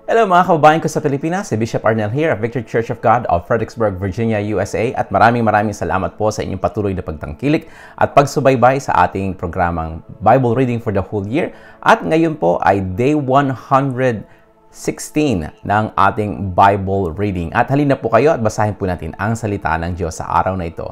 Hello mga kababayan ko sa Pilipinas, si Bishop Arnel here of Victory Church of God of Fredericksburg, Virginia, USA at maraming salamat po sa inyong patuloy na pagtangkilik at pagsubaybay sa ating programang Bible Reading for the Whole Year. At ngayon po ay Day 116 ng ating Bible Reading. At halina po kayo at basahin po natin ang salita ng Diyos sa araw na ito.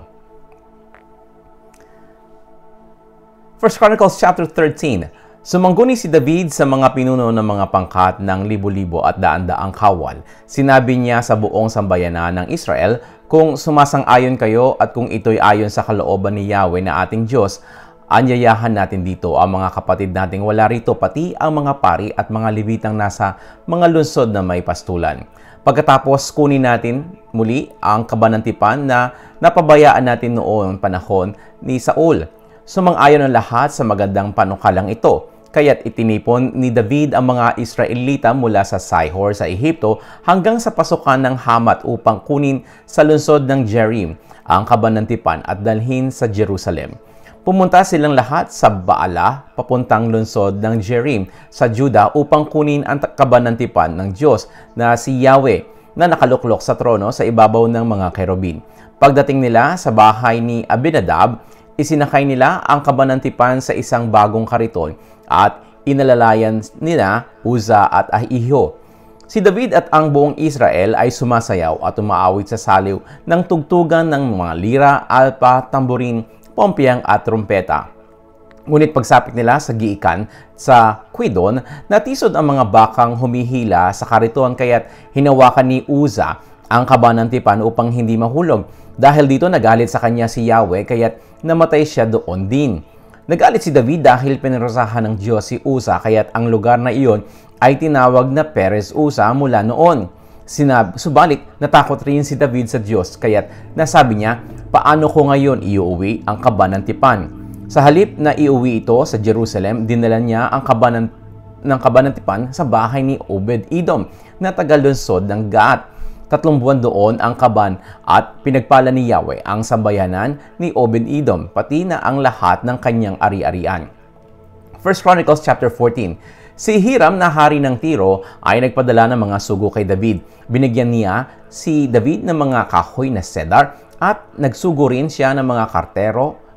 1 Chronicles chapter 13. Sumangguni si David sa mga pinuno ng mga pangkat ng libo-libo at daan-daang kawal. Sinabi niya sa buong sambayanan ng Israel, kung sumasang-ayon kayo at kung ito'y ayon sa kalooban ni Yahweh na ating Diyos, anyayahan natin dito ang mga kapatid nating wala rito, pati ang mga pari at mga Levitang nasa mga lungsod na may pastulan. Pagkatapos kunin natin muli ang kabanantipan na napabayaan natin noong panahon ni Saul. Sumang-ayon ang lahat sa magandang panukalang ito. Kaya't itinipon ni David ang mga Israelita mula sa Sihor sa Ehipto hanggang sa pasukan ng Hamat upang kunin sa lungsod ng Jerim ang kabanantipan at dalhin sa Jerusalem. Pumunta silang lahat sa Baala papuntang lungsod ng Jerim sa Juda upang kunin ang kabanantipan ng Diyos na si Yahweh na nakaluklok sa trono sa ibabaw ng mga kerubin. Pagdating nila sa bahay ni Abinadab, isinakay nila ang kabanantipan sa isang bagong kariton at inalalayan nila Uza at Ahio. Si David at ang buong Israel ay sumasayaw at umaawit sa saliw ng tugtugan ng mga lira, alpa, tamborin, pompiyang at trumpeta. Ngunit pagsapit nila sa giikan sa Kwidon, natisod ang mga bakang humihila sa kariton kaya't hinawakan ni Uza ang kabanantipan upang hindi mahulog. Dahil dito nagalit sa kanya si Yahweh kaya't namatay siya doon din. Nagalit si David dahil pinarasahan ng Diyos si Uza kaya't ang lugar na iyon ay tinawag na Perez Uza mula noon. Subalit natakot rin si David sa Diyos kaya't nasabi niya, paano ko ngayon iuwi ang kabanantipan? Sa halip na iuwi ito sa Jerusalem, dinala niya ang kabanantipan sa bahay ni Obed-Edom na taga-lungsod ng Gat. 3 buwan doon ang kaban at pinagpala ni Yahweh ang sambayanan ni Obed-Edom, pati na ang lahat ng kanyang ari-arian. 1 Chronicles chapter 14. Si Hiram na hari ng Tiro ay nagpadala ng mga sugo kay David. Binigyan niya si David ng mga kahoy na cedar at nagsugo rin siya ng mga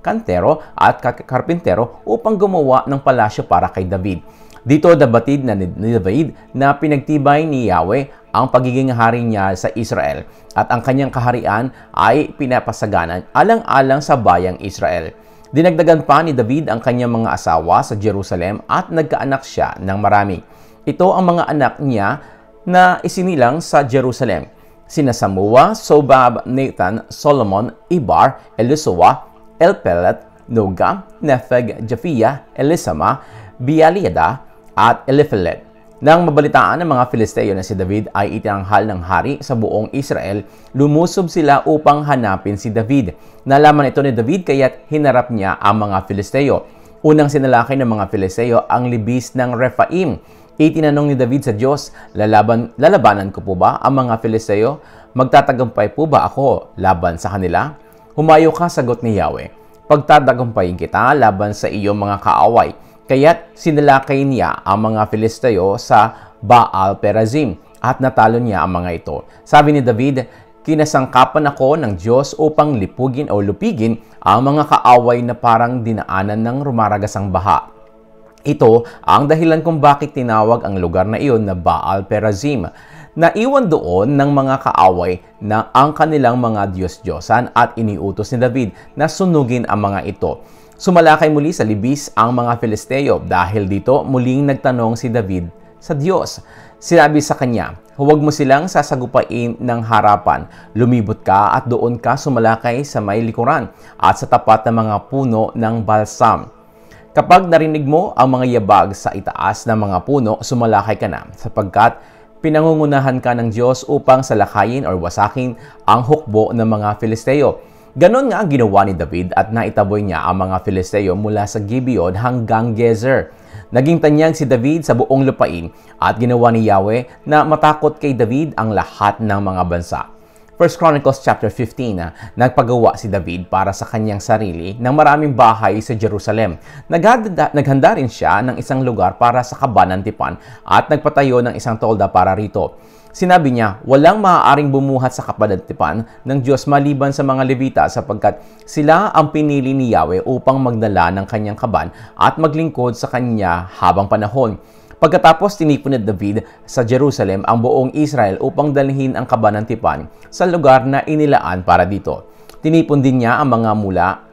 kantero at karpintero upang gumawa ng palasyo para kay David. Dito nabatid na ni David na pinagtibay ni Yahweh ang pagiging hari niya sa Israel at ang kanyang kaharian ay pinapasaganan alang-alang sa bayang Israel. Dinagdagan pa ni David ang kanyang mga asawa sa Jerusalem at nagkaanak siya ng marami. Ito ang mga anak niya na isinilang sa Jerusalem: sina Samua, Sobab, Nathan, Solomon, Ibar, Elisua, Elpelet, Noga, Nepheg, Japhia, Elisama, Bialiada, at Eliphelet. Nang mabalitaan ng mga Filisteo na si David ay itinanghal ng hari sa buong Israel, lumusob sila upang hanapin si David. Nalaman ito ni David kaya't hinarap niya ang mga Filisteo. Unang sinalakay ng mga Filisteo ang libis ng Rephaim. Itinanong ni David sa Diyos, lalabanan ko po ba ang mga Filisteo? Magtatagumpay po ba ako laban sa kanila? Humayo ka, sagot ni Yahweh. Pagtatagumpayin kita laban sa iyong mga kaaway. Kaya't sinalakay niya ang mga Filisteo sa Baal Perazim at natalo niya ang mga ito. Sabi ni David, kinasangkapan ako ng Diyos upang lupigin ang mga kaaway na parang dinaanan ng rumaragasang baha. Ito ang dahilan kung bakit tinawag ang lugar na iyon na Baal Perazim. Naiwan doon ng mga kaaway na ang kanilang mga Diyos-Diyosan at iniutos ni David na sunugin ang mga ito. Sumalakay muli sa libis ang mga Filisteo dahil dito muling nagtanong si David sa Diyos. Sinabi sa kanya, huwag mo silang sasagupain ng harapan. Lumibot ka at doon ka sumalakay sa may likuran at sa tapat ng mga puno ng balsam. Kapag narinig mo ang mga yabag sa itaas ng mga puno, sumalakay ka na sapagkat pinangungunahan ka ng Diyos upang salakayin o wasakin ang hukbo ng mga Filisteo. Ganon nga ang ginawa ni David at naitaboy niya ang mga Filisteo mula sa Gibeon hanggang Gezer. Naging tanyag si David sa buong lupain at ginawa ni Yahweh na matakot kay David ang lahat ng mga bansa. First Chronicles chapter 15, nagpagawa si David para sa kanyang sarili ng maraming bahay sa Jerusalem. Naghanda rin siya ng isang lugar para sa kaban ng tipan at nagpatayo ng isang tolda para rito. Sinabi niya, walang maaaring bumuhat sa kaban ng tipan ng Diyos maliban sa mga Levita sapagkat sila ang pinili ni Yahweh upang magdala ng kanyang kaban at maglingkod sa kanya habang panahon. Pagkatapos tinipon ni David sa Jerusalem ang buong Israel upang dalhin ang kaban ng tipan sa lugar na inilaan para dito. Tinipon din niya ang mga mula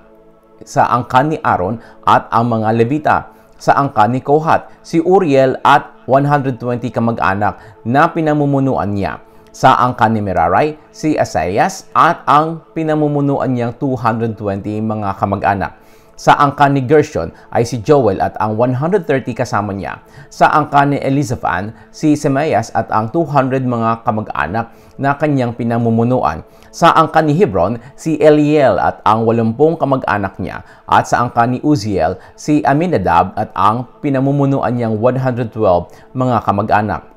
sa angkan ni Aaron at ang mga Levita sa angkan ni Kohat, si Uriel at 120 kamag-anak na pinamumunuan niya. Sa angkan ni Merari, si Asaias at ang pinamumunuan niyang 220 mga kamag-anak. Sa angkan ni Gershon ay si Joel at ang 130 kasama niya. Sa angkan ni Elizaphan, si Semaias at ang 200 mga kamag-anak na kanyang pinamumunuan. Sa angkan ni Hebron, si Eliel at ang 80 kamag-anak niya. At sa angkan ni Uziel, si Aminadab at ang pinamumunuan niyang 112 mga kamag-anak.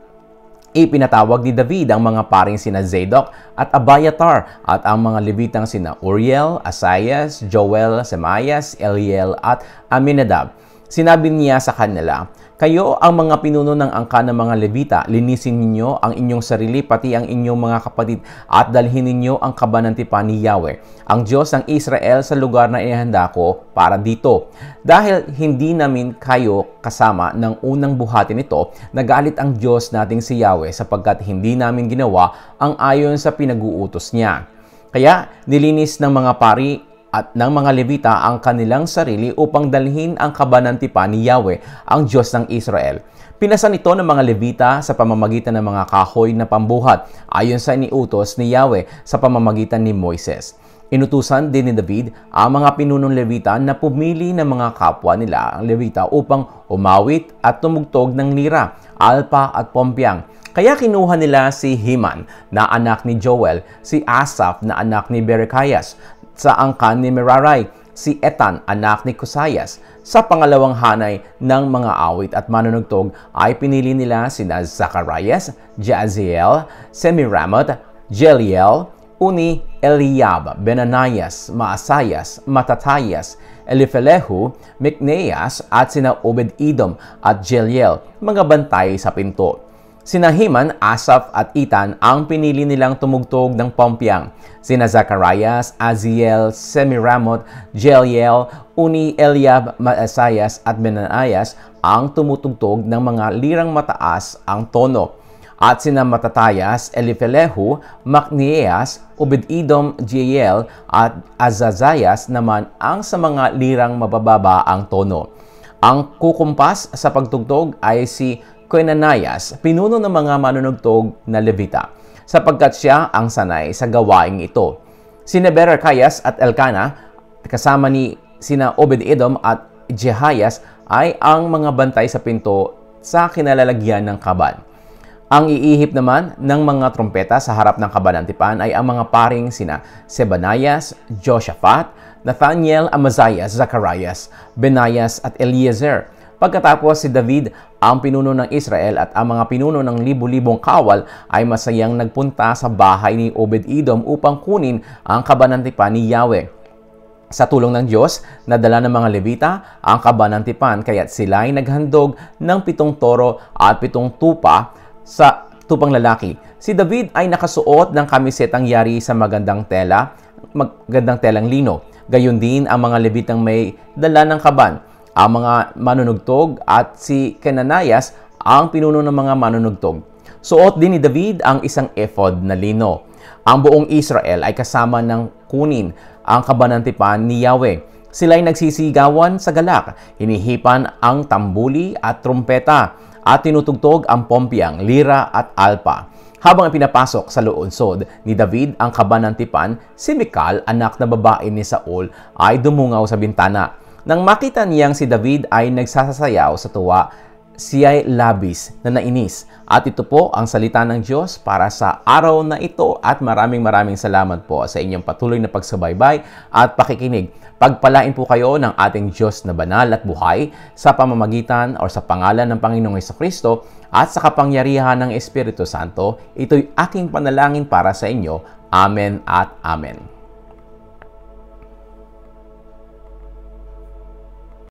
Ipinatawag ni David ang mga paring sina Zadok at Abiathar at ang mga Levitang sina Uriel, Asaias, Joel, Semaias, Eliel at Aminadab. Sinabi niya sa kanila, kayo ang mga pinuno ng angkan ng mga Levita, linisin ninyo ang inyong sarili pati ang inyong mga kapatid at dalhin ninyo ang kaban ng tipan ni Yahweh, ang Diyos ng Israel sa lugar na inihanda ko para dito. Dahil hindi namin kayo kasama ng unang buhatin ito, nagalit ang Diyos nating si Yahweh sapagkat hindi namin ginawa ang ayon sa pinag-uutos niya. Kaya nilinis ng mga pari at ng mga Levita ang kanilang sarili upang dalhin ang kaban ng tipan ni Yahweh, ang Diyos ng Israel. Pinasan ito ng mga Levita sa pamamagitan ng mga kahoy na pambuhat, ayon sa iniutos ni Yahweh sa pamamagitan ni Moises. Inutusan din ni David ang mga pinunong Levita na pumili ng mga kapwa nila ang Levita upang umawit at tumugtog ng lira, alpa at pompyang. Kaya kinuha nila si Heman na anak ni Joel, si Asaph na anak ni Berechias, sa angkan ni Merari, si Etan, anak ni Cosias. Sa pangalawang hanay ng mga awit at manunugtog ay pinili nila sina Zacharias, Jaaziel, Semiramot, Jeliel, Uni, Eliab, Benanias, Maasayas, Matatayas, Elifelehu, Mikneas at sina Obed-Edom at Jeliel, mga bantay sa pinto. Sina Heman, Asaph at Etan ang pinili nilang tumugtog ng pompyang. Sina Zacharias, Aziel, Semiramot, Jeliel, Uni, Eliab, Maasayas at Benanias ang tumutugtog ng mga lirang mataas ang tono. At sina Matatayas, Elifelehu, Makneas, Obed-Edom, Jeiel at Azazayas naman ang sa mga lirang mabababa ang tono. Ang kukumpas sa pagtugtog ay si Koinanias, pinuno ng mga manunugtog na Levita, sapagkat siya ang sanay sa gawaing ito. Sina Berechias at Elkanah, kasama ni sina Obed-Edom at Jehias ay ang mga bantay sa pinto sa kinalalagyan ng kaban. Ang iihip naman ng mga trompeta sa harap ng kaban ng tipan ay ang mga paring sina Sebanias, Joshaphat, Nathaniel, Amazias, Zacharias, Benaias at Eliezer. Pagkatapos si David, ang pinuno ng Israel at ang mga pinuno ng libu-libong kawal ay masayang nagpunta sa bahay ni Obed-Edom upang kunin ang kaban ng tipan ni Yahweh. Sa tulong ng Diyos, nadala ng mga Levita ang kaban ng tipan kaya't sila ay naghandog ng 7 toro at 7 tupa sa tupang lalaki. Si David ay nakasuot ng kamisetang yari sa magandang telang lino. Gayon din ang mga Levitang may dala ng kaban. Ang mga manunugtog at si Kenanias ang pinuno ng mga manunugtog. Suot din ni David ang isang ephod na lino. Ang buong Israel ay kasama ng kunin ang kaban ng tipan ni Yahweh. Sila ay nagsisigawan sa galak, hinihipan ang tambuli at trumpeta, at tinutugtog ang pompyang, lira at alpa. Habang pinapasok sa loodsod ni David ang kaban ng tipan, si Michal, anak na babae ni Saul, ay dumungaw sa bintana. Nang makita niyang si David ay nagsasayaw sa tuwa, siya'y labis na nainis. At ito po ang salita ng Diyos para sa araw na ito at maraming salamat po sa inyong patuloy na pagsubaybay at pakikinig. Pagpalain po kayo ng ating Diyos na banal at buhay sa pamamagitan o sa pangalan ng Panginoong Hesukristo at sa kapangyarihan ng Espiritu Santo. Ito'y aking panalangin para sa inyo Amen at Amen.